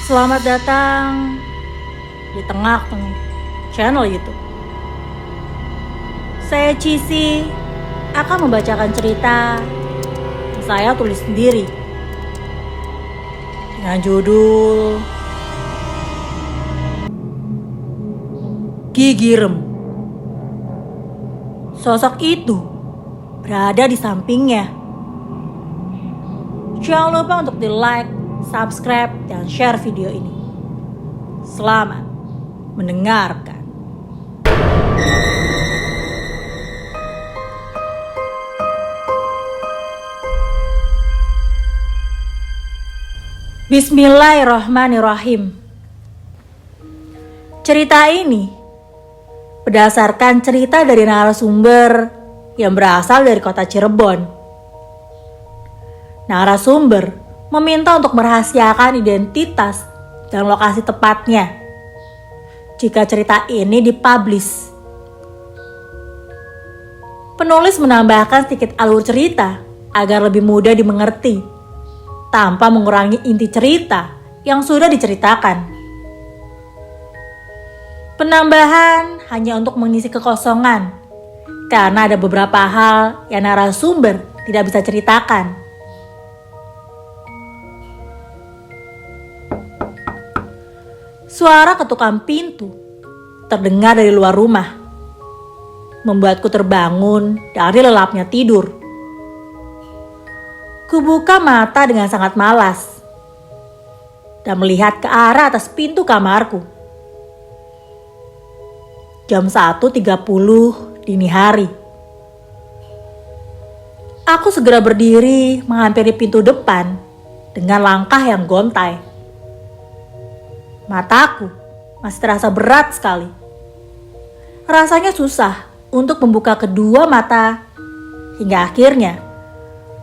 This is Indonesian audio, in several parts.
Selamat datang di tengah-tengah channel YouTube. Saya Cici akan membacakan cerita yang saya tulis sendiri dengan judul Gigi Rem. Sosok itu berada di sampingnya. Jangan lupa untuk di-like, subscribe, dan share video ini. Selamat mendengarkan. Bismillahirrahmanirrahim. Cerita ini berdasarkan cerita dari narasumber yang berasal dari kota Cirebon. Narasumber meminta untuk merahasiakan identitas dan lokasi tepatnya jika cerita ini dipublish. Penulis menambahkan sedikit alur cerita agar lebih mudah dimengerti tanpa mengurangi inti cerita yang sudah diceritakan. Penambahan hanya untuk mengisi kekosongan karena ada beberapa hal yang narasumber tidak bisa ceritakan. Suara ketukan pintu terdengar dari luar rumah, membuatku terbangun dari lelapnya tidur. Kubuka mata dengan sangat malas dan melihat ke arah atas pintu kamarku. Jam 1.30 dini hari. Aku segera berdiri menghampiri pintu depan dengan langkah yang gontai. Mataku masih terasa berat sekali. Rasanya susah untuk membuka kedua mata hingga akhirnya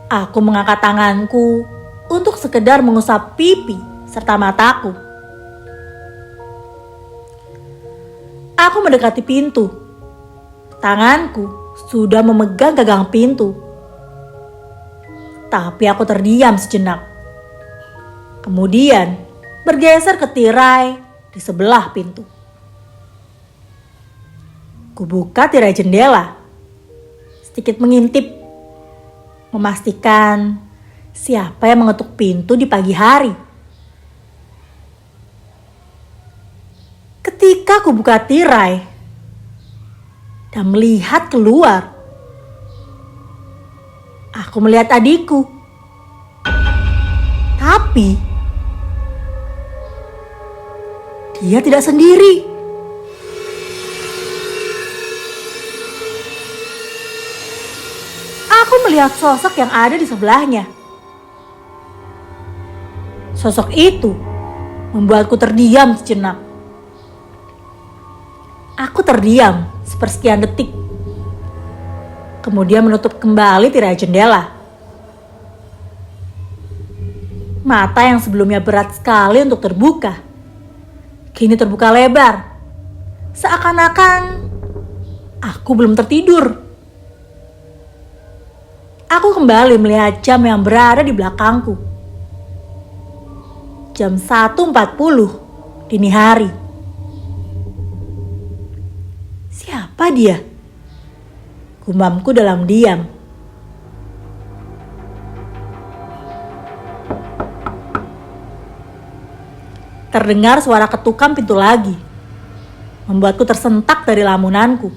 aku mengangkat tanganku untuk sekedar mengusap pipi serta mataku. Aku mendekati pintu. Tanganku sudah memegang gagang pintu. Tapi aku terdiam sejenak. Kemudian bergeser ke tirai di sebelah pintu. Kubuka tirai jendela, sedikit mengintip, memastikan siapa yang mengetuk pintu di pagi hari. Ketika kubuka tirai dan melihat keluar, aku melihat adikku. Tapi dia tidak sendiri. Aku melihat sosok yang ada di sebelahnya. Sosok itu membuatku terdiam sejenak. Aku terdiam sepersekian detik. Kemudian menutup kembali tirai jendela. Mata yang sebelumnya berat sekali untuk terbuka kini terbuka lebar, seakan-akan aku belum tertidur. Aku kembali melihat jam yang berada di belakangku. Jam 1.40 dini hari. Siapa dia? Gumamku dalam diam. Terdengar suara ketukan pintu lagi, membuatku tersentak dari lamunanku.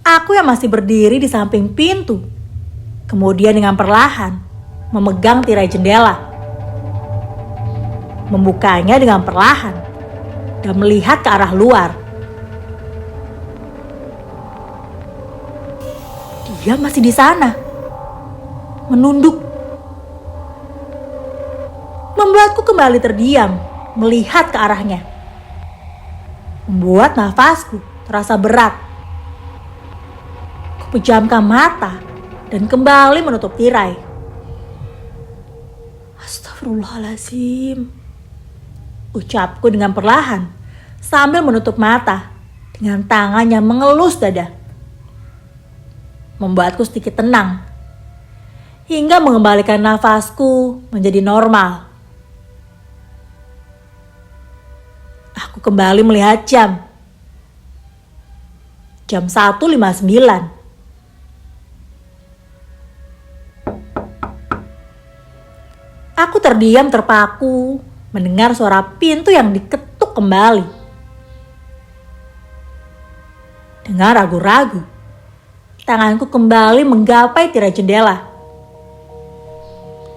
Aku yang masih berdiri di samping pintu, kemudian dengan perlahan memegang tirai jendela, membukanya dengan perlahan dan melihat ke arah luar. Dia masih di sana, menunduk. Membuatku kembali terdiam melihat ke arahnya. Membuat nafasku terasa berat. Kupejamkan mata dan kembali menutup tirai. Astagfirullahaladzim, ucapku dengan perlahan sambil menutup mata dengan tangan yang mengelus dada. Membuatku sedikit tenang hingga mengembalikan nafasku menjadi normal. Aku kembali melihat jam. Jam 1.59. Aku terdiam terpaku mendengar suara pintu yang diketuk kembali. Dengan ragu-ragu, tanganku kembali menggapai tirai jendela.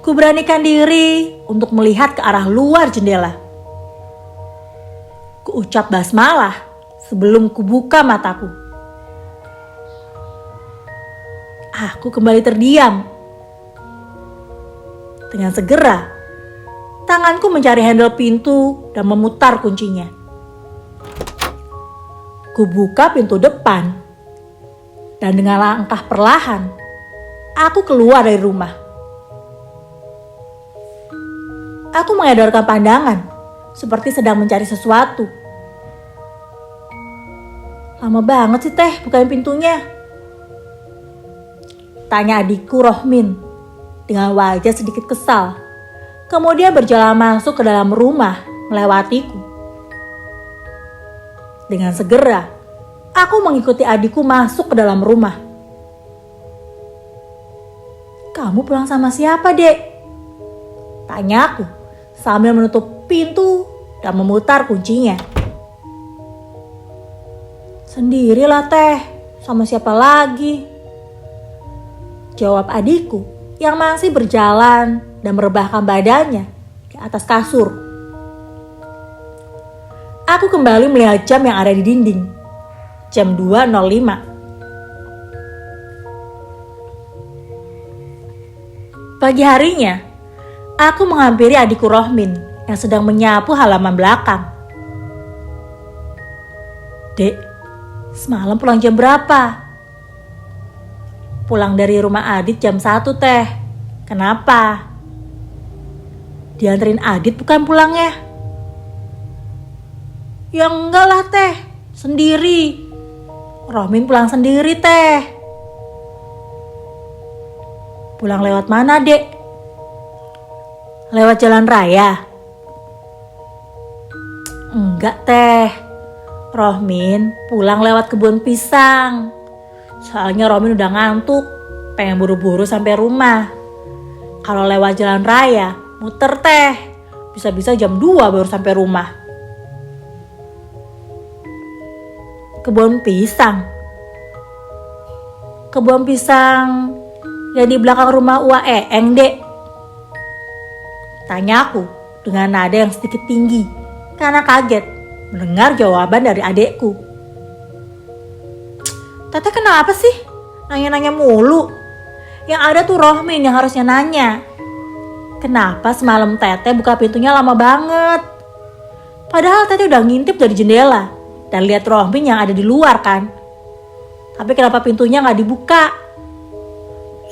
Kuberanikan diri untuk melihat ke arah luar jendela. Kuucap basmalah sebelum kubuka mataku. Aku kembali terdiam. Dengan segera, tanganku mencari handle pintu dan memutar kuncinya. Kubuka pintu depan, dan dengan langkah perlahan, aku keluar dari rumah. Aku mengedarkan pandangan, seperti sedang mencari sesuatu. Lama banget sih Teh bukain pintunya. Tanya adikku Rohmin dengan wajah sedikit kesal. Kemudian berjalan masuk ke dalam rumah melewatiku. Dengan segera, aku mengikuti adikku masuk ke dalam rumah. Kamu pulang sama siapa, Dek? Tanyaku sambil menutup pintu dan memutar kuncinya. Sendirilah Teh, sama siapa lagi? Jawab adikku yang masih berjalan dan merebahkan badannya di atas kasur. Aku kembali melihat jam yang ada di dinding. Jam 2.05. Pagi harinya, aku menghampiri adikku Rohmin yang sedang menyapu halaman belakang. Dek, semalam pulang jam berapa? Pulang dari rumah Adit jam 1 Teh. Kenapa? Dianterin Adit bukan pulangnya? Ya enggak lah Teh, sendiri. Rohmin pulang sendiri Teh. Pulang lewat mana Dek? Lewat jalan raya? Enggak Teh, Rohmin pulang lewat kebun pisang. Soalnya Rohmin udah ngantuk, pengen buru-buru sampai rumah. Kalau lewat jalan raya, muter Teh. Bisa-bisa jam 2 baru sampai rumah. Kebun pisang. Kebun pisang yang di belakang rumah Ua Eeng, Dek. Tanyaku dengan nada yang sedikit tinggi karena kaget mendengar jawaban dari adekku. Teteh kenapa sih? Nanya-nanya mulu. Yang ada tuh Rohmin yang harusnya nanya. Kenapa semalam Teteh buka pintunya lama banget? Padahal Teteh udah ngintip dari jendela dan lihat Rohmin yang ada di luar kan. Tapi kenapa pintunya gak dibuka?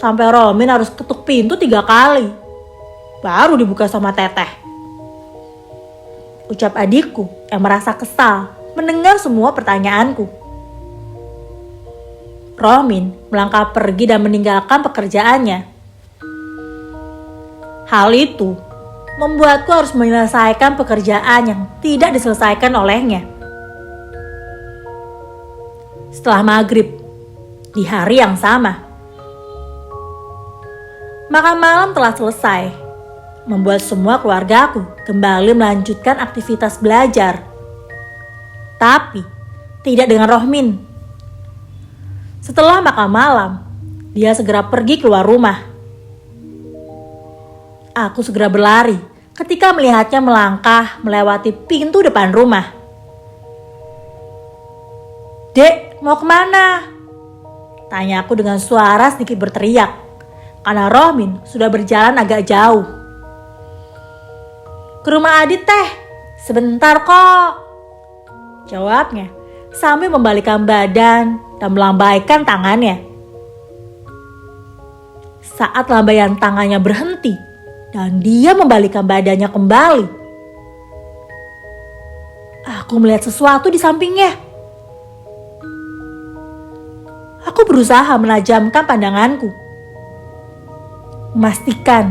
Sampai Rohmin harus ketuk pintu 3 kali. Baru dibuka sama Teteh. Ucap adikku yang merasa kesal mendengar semua pertanyaanku. Rohmin melangkah pergi dan meninggalkan pekerjaannya. Hal itu membuatku harus menyelesaikan pekerjaan yang tidak diselesaikan olehnya. Setelah maghrib, di hari yang sama, makan malam telah selesai, membuat semua keluargaku kembali melanjutkan aktivitas belajar. Tapi tidak dengan Rohmin. Setelah makan malam, dia segera pergi keluar rumah. Aku segera berlari ketika melihatnya melangkah melewati pintu depan rumah. Dek, mau kemana? Tanya aku dengan suara sedikit berteriak, karena Rohmin sudah berjalan agak jauh. Ke rumah Adit Teh, sebentar kok. Jawabnya sambil membalikkan badan dan melambaikan tangannya. Saat lambaian tangannya berhenti dan dia membalikkan badannya kembali, aku melihat sesuatu di sampingnya. Aku berusaha menajamkan pandanganku, memastikan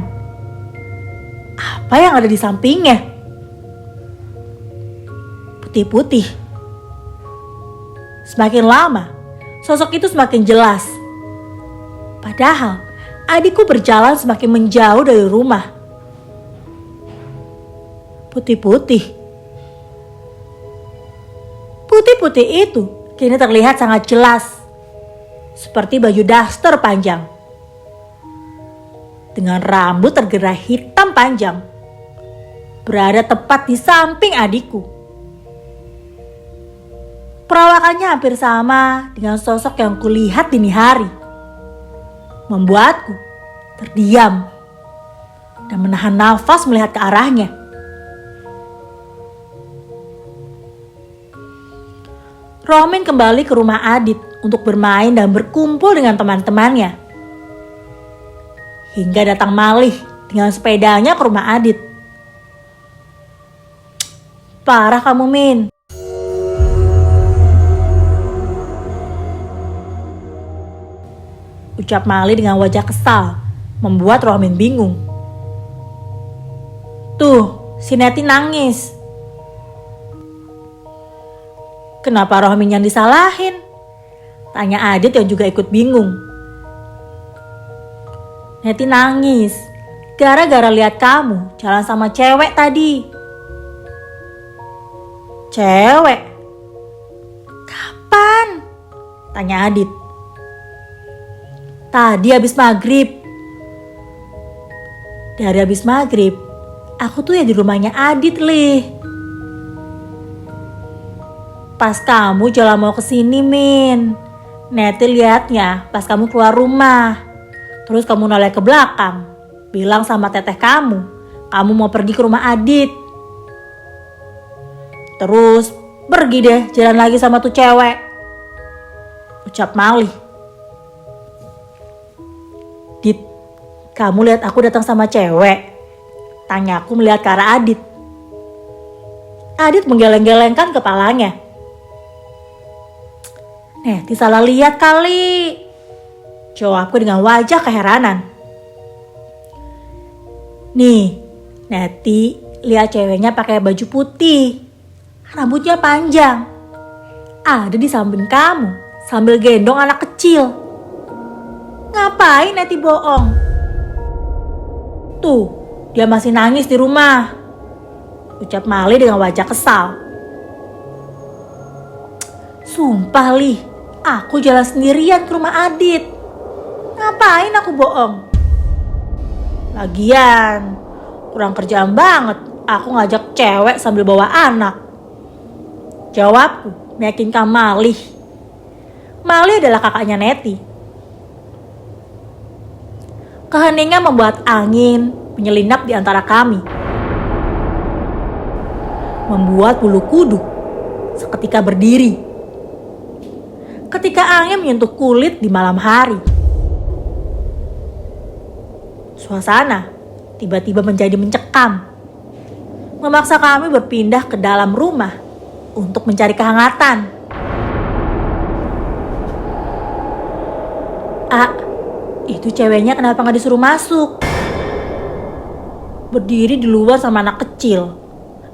apa yang ada di sampingnya. putih-putih. Semakin lama, sosok itu semakin jelas. Padahal adikku berjalan semakin menjauh dari rumah. Putih-putih. Putih-putih itu kini terlihat sangat jelas, seperti baju daster panjang. Dengan rambut tergerai hitam panjang, berada tepat di samping adikku. Perawakannya hampir sama dengan sosok yang kulihat dini hari, membuatku terdiam dan menahan nafas melihat ke arahnya. Rohmin kembali ke rumah Adit untuk bermain dan berkumpul dengan teman-temannya. Hingga datang Malih dengan sepedanya ke rumah Adit. Parah kamu, Min. Ucap Malih dengan wajah kesal, membuat Rohmin bingung. Tuh, si Neti nangis. Kenapa Rohmin yang disalahin? Tanya Adit yang juga ikut bingung. Neti nangis gara-gara lihat kamu jalan sama cewek tadi. Cewek? Kapan? Tanya Adit. Tadi habis maghrib. Dari habis maghrib, aku tuh ya di rumahnya Adit, Lih. Pas kamu jalan mau kesini, Min. Neti liatnya pas kamu keluar rumah. Terus kamu noleh ke belakang. Bilang sama teteh kamu mau pergi ke rumah Adit. Terus pergi deh jalan lagi sama tuh cewek. Ucap Malih. Dit, kamu lihat aku datang sama cewek? Tanya aku melihat ke arah Adit. Adit menggeleng-gelengkan kepalanya. Neti salah lihat kali. Jawabku dengan wajah keheranan. Nih, Neti lihat ceweknya pakai baju putih. Rambutnya panjang. Ada di samping kamu sambil gendong anak kecil. Ngapain Neti bohong? Tuh, dia masih nangis di rumah. Ucap Malih dengan wajah kesal. Sumpah, Lih. Aku jalan sendirian ke rumah Adit. Ngapain aku bohong? Lagian, kurang kerjaan banget aku ngajak cewek sambil bawa anak. Jawabku meyakinkan Malih. Malih adalah kakaknya Neti. Keheningan membuat angin menyelinap di antara kami. Membuat bulu kuduk seketika berdiri. Ketika angin menyentuh kulit di malam hari. Suasana tiba-tiba menjadi mencekam. Memaksa kami berpindah ke dalam rumah untuk mencari kehangatan. Itu ceweknya kenapa gak disuruh masuk? Berdiri di luar sama anak kecil.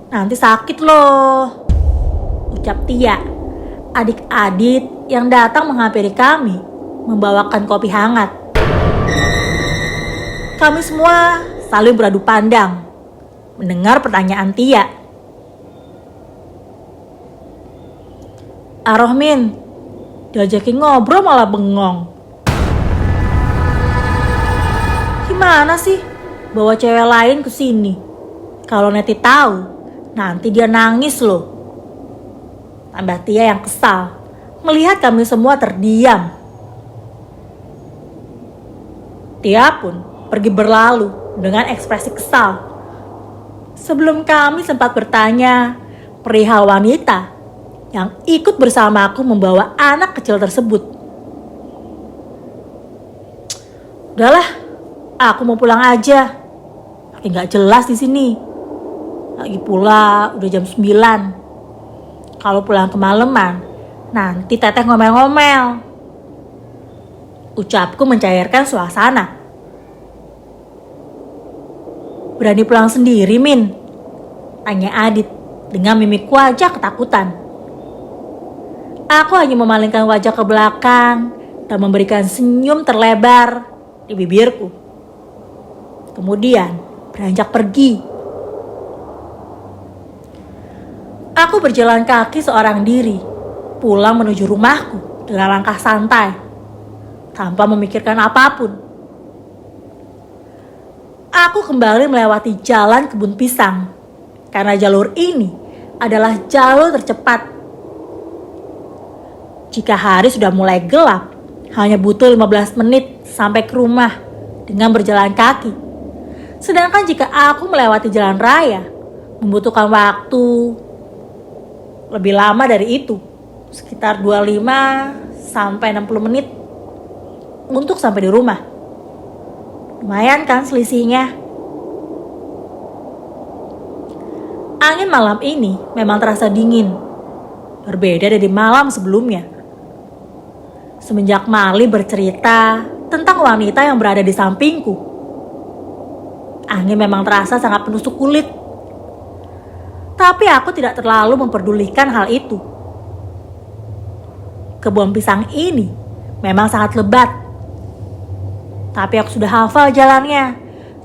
Nanti sakit loh. Ucap Tia, adik Adit yang datang menghampiri kami, membawakan kopi hangat. Kami semua saling beradu pandang, mendengar pertanyaan Tia. Rohmin, diajakin ngobrol malah bengong. Gimana sih bawa cewek lain ke sini? Kalau Neti tahu, nanti dia nangis loh. Tambah Tia yang kesal melihat kami semua terdiam. Tia pun pergi berlalu dengan ekspresi kesal. Sebelum kami sempat bertanya perihal wanita yang ikut bersamaku membawa anak kecil tersebut. Udahlah, aku mau pulang aja. Makin gak jelas di sini. Lagi pula udah jam 9. Kalau pulang kemalaman, nanti teteh ngomel-ngomel. Ucapku mencairkan suasana. Berani pulang sendiri, Min? Tanya Adit dengan mimik wajah ketakutan. Aku hanya memalingkan wajah ke belakang dan memberikan senyum terlebar di bibirku. Kemudian beranjak pergi. Aku berjalan kaki seorang diri, pulang menuju rumahku dengan langkah santai, tanpa memikirkan apapun. Aku kembali melewati jalan kebun pisang, karena jalur ini adalah jalur tercepat. Jika hari sudah mulai gelap, hanya butuh 15 menit sampai ke rumah dengan berjalan kaki. Sedangkan jika aku melewati jalan raya, membutuhkan waktu lebih lama dari itu, sekitar 25 sampai 60 menit untuk sampai di rumah. Lumayan kan selisihnya? Angin malam ini memang terasa dingin, berbeda dari malam sebelumnya. Semenjak Mali bercerita tentang wanita yang berada di sampingku, angin memang terasa sangat menusuk kulit. Tapi aku tidak terlalu memperdulikan hal itu. Kebun pisang ini memang sangat lebat, tapi aku sudah hafal jalannya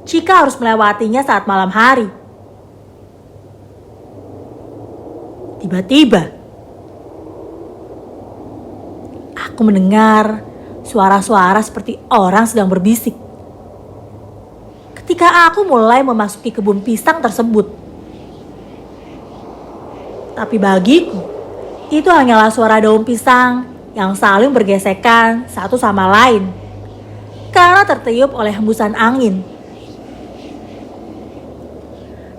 jika harus melewatinya saat malam hari. Tiba-tiba, aku mendengar suara-suara seperti orang sedang berbisik. Ketika aku mulai memasuki kebun pisang tersebut. Tapi bagiku, itu hanyalah suara daun pisang yang saling bergesekan satu sama lain karena tertiup oleh hembusan angin.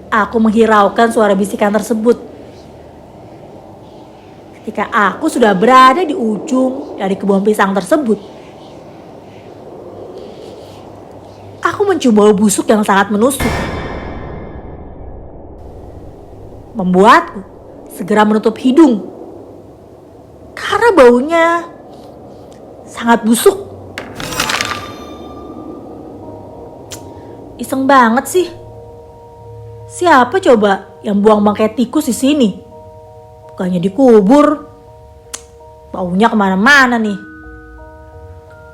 Aku menghiraukan suara bisikan tersebut. Ketika aku sudah berada di ujung dari kebun pisang tersebut, aku mencium bau busuk yang sangat menusuk, membuatku segera menutup hidung karena baunya sangat busuk. Iseng banget sih. Siapa coba yang buang bangkai tikus di sini? Bukannya dikubur. Baunya kemana-mana nih.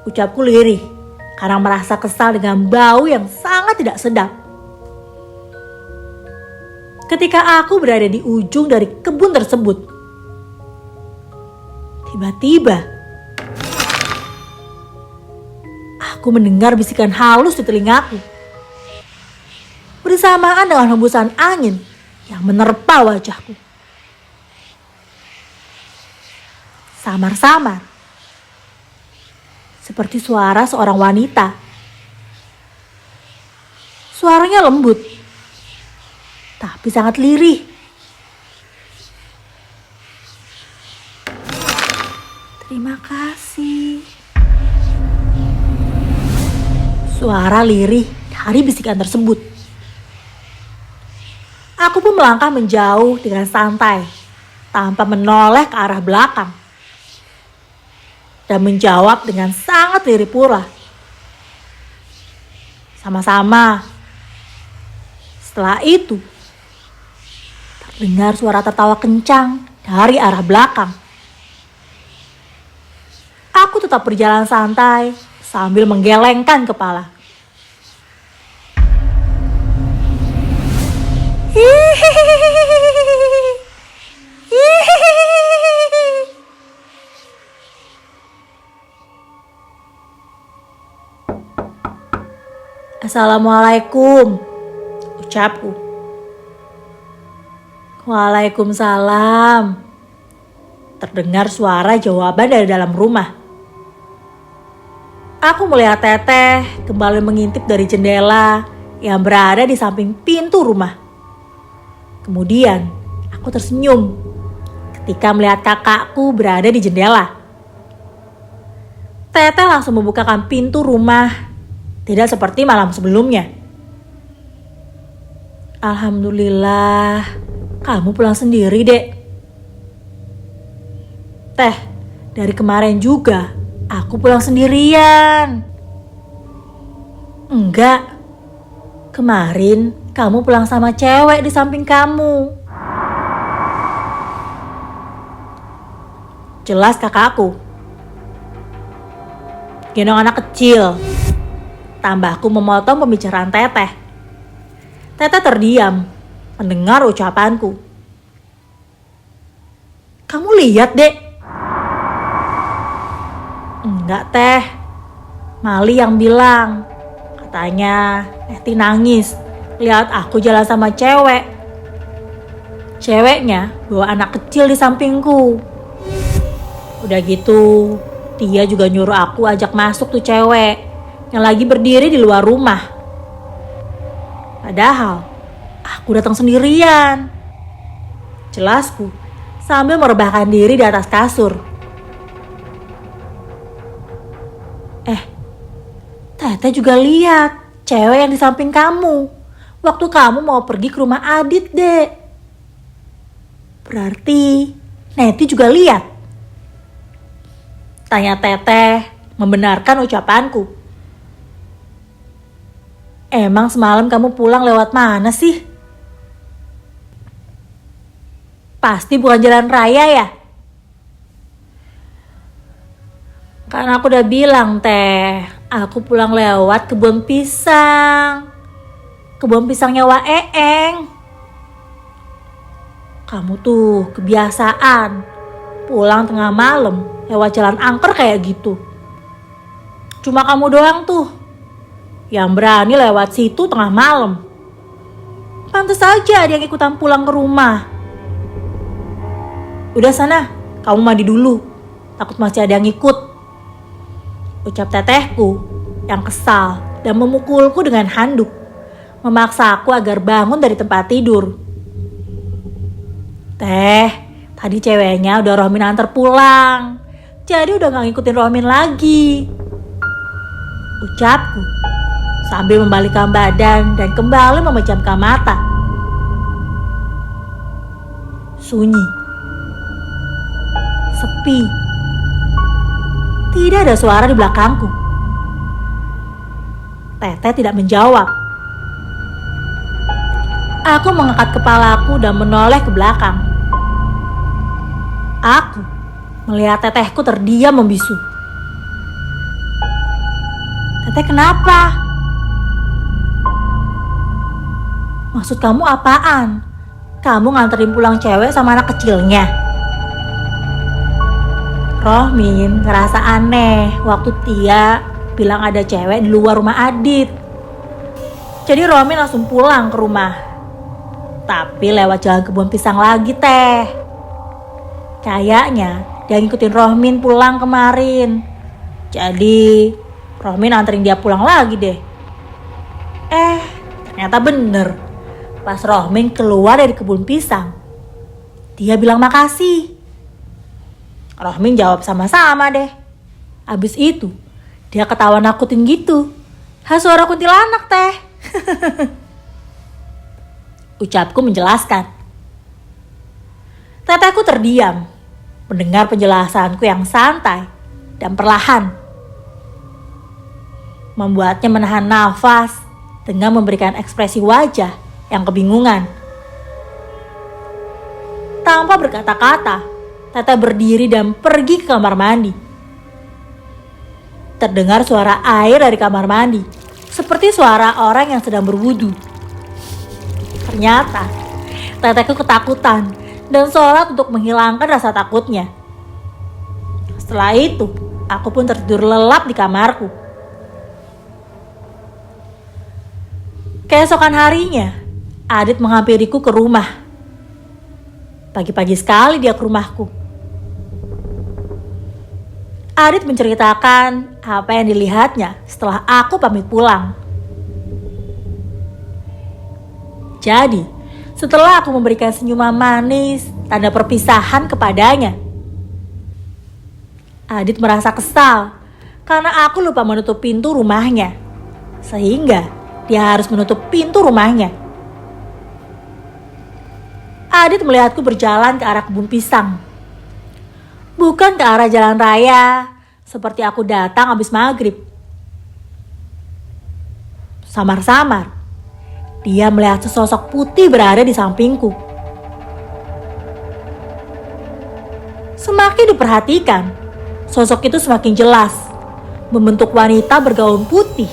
Ucapku lirih karena merasa kesal dengan bau yang sangat tidak sedap. Ketika aku berada di ujung dari kebun tersebut, tiba-tiba aku mendengar bisikan halus di telingaku, bersamaan dengan hembusan angin yang menerpa wajahku. Samar-samar, seperti suara seorang wanita. Suaranya lembut, tapi sangat lirih. Terima kasih. Suara lirih dari bisikan tersebut. Aku pun melangkah menjauh dengan santai, tanpa menoleh ke arah belakang. Dan menjawab dengan sangat lirih pula. Sama-sama. Setelah itu, terdengar suara tertawa kencang dari arah belakang. Aku tetap berjalan santai sambil menggelengkan kepala. Assalamualaikum, ucapku. Waalaikumsalam. Terdengar suara jawaban dari dalam rumah. Aku melihat Teteh kembali mengintip dari jendela yang berada di samping pintu rumah. Kemudian aku tersenyum ketika melihat kakakku berada di jendela. Teteh langsung membukakan pintu rumah, tidak seperti malam sebelumnya. Alhamdulillah, kamu pulang sendiri, Dek. Teh, dari kemarin juga aku pulang sendirian. Enggak, kemarin kamu pulang sama cewek di samping kamu. Jelas kakakku. Gendong anak kecil. Tambahku memotong pembicaraan Teteh. Teteh terdiam mendengar ucapanku. Kamu lihat, Dek? Enggak, Teh. Mali yang bilang. Katanya Eti nangis lihat aku jalan sama cewek. Ceweknya bawa anak kecil di sampingku. Udah gitu, dia juga nyuruh aku ajak masuk tuh cewek yang lagi berdiri di luar rumah. Padahal aku datang sendirian. Jelasku sambil merebahkan diri di atas kasur. Teteh juga lihat cewek yang di samping kamu waktu kamu mau pergi ke rumah Adit, Dek. Berarti Neti juga lihat? Tanya Teteh membenarkan ucapanku. Emang semalam kamu pulang lewat mana sih? Pasti bukan jalan raya ya? Kan aku udah bilang, Teh, aku pulang lewat kebun pisang. Kebun pisangnya Wak Eeng. Kamu tuh kebiasaan pulang tengah malam lewat jalan angker kayak gitu. Cuma kamu doang tuh yang berani lewat situ tengah malam. Pantes aja ada yang ikutan pulang ke rumah. Udah sana, kamu mandi dulu. Takut masih ada yang ikut. Ucap tetehku yang kesal dan memukulku dengan handuk, memaksa aku agar bangun dari tempat tidur. Teh, tadi ceweknya udah Rohmin antar pulang, jadi udah gak ngikutin Rohmin lagi. Ucapku sambil membalikkan badan dan kembali memejamkan mata. Sunyi. Sepi. Tidak ada suara di belakangku. Teteh tidak menjawab. Aku mengangkat kepalaku dan menoleh ke belakang. Aku melihat tetehku terdiam membisu. Teteh kenapa? Maksud kamu apaan? Kamu nganterin pulang cewek sama anak kecilnya? Rohmin ngerasa aneh waktu dia bilang ada cewek di luar rumah Adit. Jadi Rohmin langsung pulang ke rumah. Tapi lewat jalan kebun pisang lagi, Teh. Kayaknya dia ngikutin Rohmin pulang kemarin. Jadi Rohmin anterin dia pulang lagi deh. Ternyata bener. Pas Rohmin keluar dari kebun pisang, dia bilang makasih. Rohmin jawab sama-sama deh. Abis itu dia ketawa nakutin gitu. Suara kuntilanak, Teh. Ucapku menjelaskan. Tetehku terdiam mendengar penjelasanku yang santai dan perlahan. Membuatnya menahan nafas dengan memberikan ekspresi wajah yang kebingungan. Tanpa berkata-kata, Teteh berdiri dan pergi ke kamar mandi. Terdengar suara air dari kamar mandi, seperti suara orang yang sedang berwudu. Ternyata, Tetehku ketakutan dan sholat untuk menghilangkan rasa takutnya. Setelah itu, aku pun tertidur lelap di kamarku. Keesokan harinya, Adit menghampiriku ke rumah. Pagi-pagi sekali dia ke rumahku. Adit menceritakan apa yang dilihatnya setelah aku pamit pulang. Jadi, setelah aku memberikan senyuman manis, tanda perpisahan kepadanya, Adit merasa kesal karena aku lupa menutup pintu rumahnya, sehingga dia harus menutup pintu rumahnya. Adit melihatku berjalan ke arah kebun pisang, bukan ke arah jalan raya seperti aku datang habis maghrib. Samar-samar, dia melihat sesosok putih berada di sampingku. Semakin diperhatikan, sosok itu semakin jelas, membentuk wanita bergaun putih,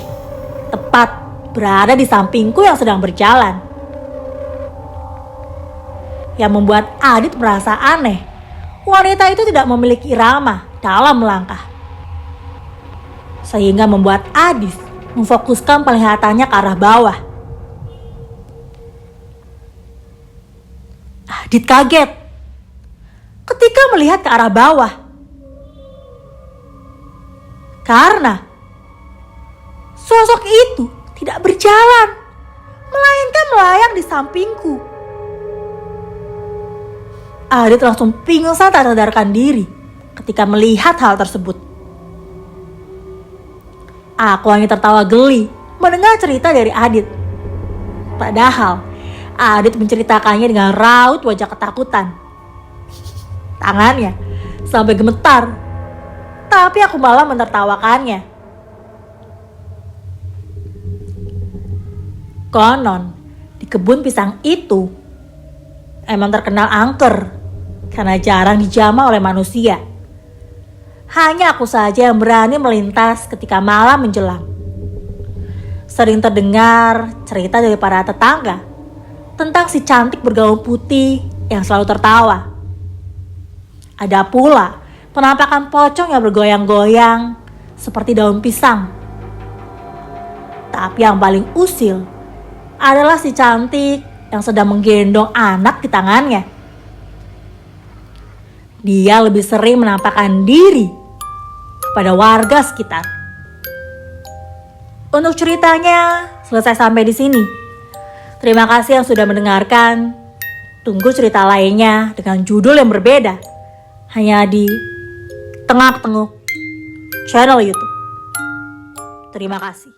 tepat berada di sampingku yang sedang berjalan. Yang membuat Adit merasa aneh, wanita itu tidak memiliki irama dalam melangkah. Sehingga membuat Adit memfokuskan penglihatannya ke arah bawah. Adit kaget ketika melihat ke arah bawah. Karena sosok itu tidak berjalan, melainkan melayang di sampingku. Adit langsung pingsan tak sadarkan diri ketika melihat hal tersebut. Aku hanya tertawa geli mendengar cerita dari Adit. Padahal Adit menceritakannya dengan raut wajah ketakutan. Tangannya sampai gemetar, tapi aku malah menertawakannya. Konon, di kebun pisang itu emang terkenal angker karena jarang dijamah oleh manusia. Hanya aku saja yang berani melintas ketika malam menjelang. Sering terdengar cerita dari para tetangga tentang si cantik bergaun putih yang selalu tertawa. Ada pula penampakan pocong yang bergoyang-goyang seperti daun pisang. Tapi yang paling usil adalah si cantik yang sedang menggendong anak di tangannya. Dia lebih sering menampakkan diri kepada warga sekitar. Untuk ceritanya selesai sampai di sini. Terima kasih yang sudah mendengarkan. Tunggu cerita lainnya dengan judul yang berbeda, hanya di Tengah Tenguk channel YouTube. Terima kasih.